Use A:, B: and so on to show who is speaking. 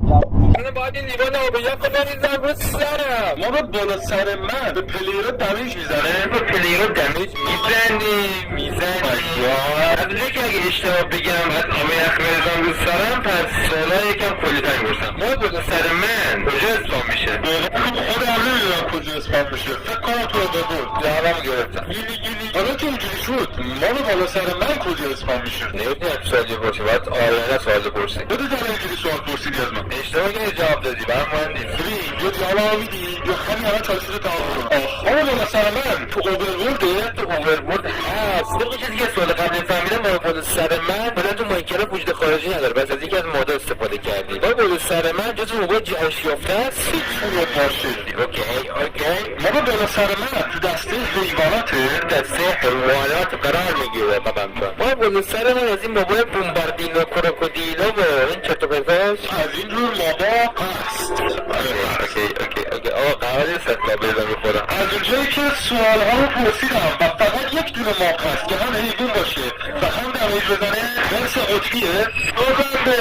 A: من باید این لیوان آبیت رو بریزم رو سرم. ما رو بالا سر من به پلیر رو دمیج میزنه. به پلیر رو دمیج میزنی از اونجایی که اگه اشتباه بگم از آب یخ بریزم رو سرم پس سوالها یکم کلی تنگ برسم. ما بالا سر من کجا اسپام میشه؟ خودم نمیدونم کجا اسپام میشه. فکر کنم تو بود جوابم گرفتم. گیلی حالا که اینجوری شد ما رو بالا سر من کجا اسپام میشه؟ نمیدونم سوالی پرسی باید آیانه سوال پرسی. بده جان اینجوری سوال پرسیدی از من اشتباه که جواب دادی برام مهم نیست. ببین یا جواب میدی یا همین الان چالش رو تمام کنم. ما بالا سر من تو اوورورد هست. طبق چیزی که سوال قبل فهمیدم ما بالا سر من بالا تو مایکل وجود خارجی نداره بس از یکی از ماده استفاده کردی. ما بالا سر من جزو موبایل جهش یافته است. اون باشه. اوکی ما بالا سر من تو دسته حیوانات قرار میگیره بابام جان. ما بالا سر من از این موبایل بومباردینو کروکودیلو و این چرت و پرتاش از این جور مابا هست. اوکی آقا قراره سفلا بزن بخورم. از اونجایی که سوال ها رو پرسیدم و فقط یک دونه ماب هست که هم حیوان باشه و هم دمیج بزنه درس قطبیه. بازنده